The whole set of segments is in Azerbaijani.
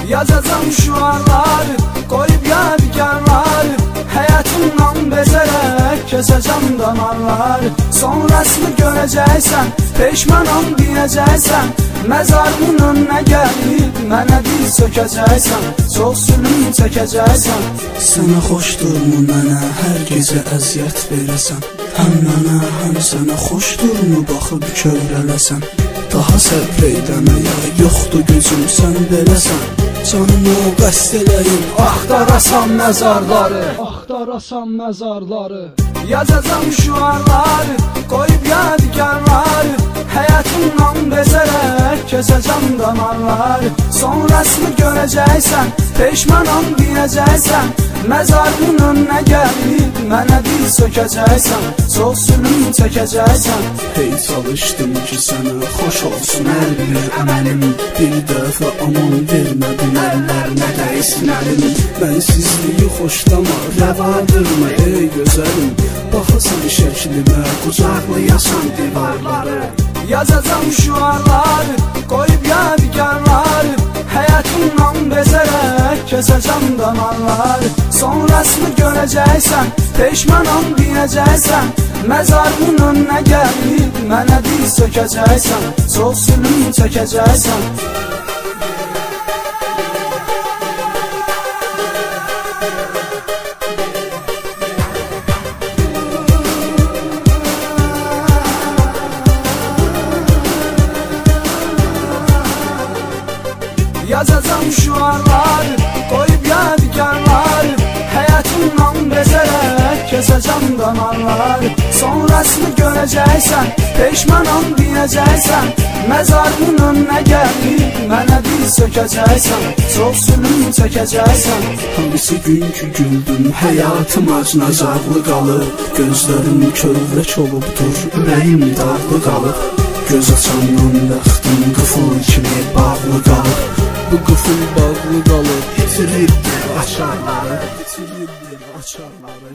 Yazacağım şuarları, koyup yadigarları, hayatımdan bezerek keseceğim damarları. Sonrasını göreceksen, peşmanım diyeceksen, mezarımın önüne gelip mənə dil sökəcəksən, çox zülüm çəkəcəksən. Sənə xoşdurmu mənə hər gecə əziyyət verəsən, həm mənə həm sənə xoşdurmu baxıb kövrələsən. Daha səbr edəməyə yoxdur gücüm, sən beləsən. Canımı qəsd eləyim, axtarasam məzarları, axtarasam məzarları. Yazacağım şuarları, koyup yadigarları, hayatımdan bezerek keseceğim damarları. Sonrasını göreceksen, peşmanım diyeceksen, mezarımın önüne gelip mənə dil sökəcəksən, çox zülüm çəkəcəksən. Hey çalışdım ki sənə xoş olsun hər bir əməlim, bir dəfə aman vermədin əllərinə dəysin əlim. Mənsizliyi xoşlama, rəvadırma ey gözəlim, baxasan şəklimə, qucaqlayasan divarları. Yazacağım şuarları, koyup yadigarları, hayatımdan bezerek keseceğim damarları. Sonrasını göreceksen, peşmanım diyeceksen, mezarımın önüne gelip mənə dil sökəcəksən, çox zülüm çəkəcəksən. Yazacağım şuarları, koyup yadigarları, hayatımdan bezerek keseceğim damarları. Sonrasını göreceksen, peşmanım diyeceksen, mezarımın önüne gelip mənə dil sökəcəksən, çox zülüm çəkəcəksən. Hansı gün ki güldüm, həyatım acınacaqlı qalır, gözlərim kövrək olubdur, ürəyim dağlı qalır. Göz açandan bəxtim qıfıl kimi bağlı qalır. Bu qıfıl bağlı qalır, itirirdir açarları, itirirdir açarları.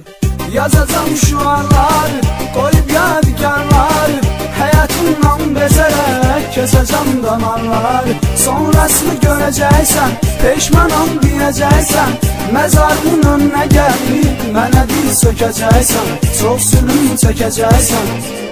Yazacağım şuarları, koyup yadigarları, hayatımdan bezerek keseceğim damarları. Sonrasını göreceksen, peşmanım diyeceksen, mezarımın önüne gelip mənə dil sökəcəksən, çox zülüm çəkəcəksən.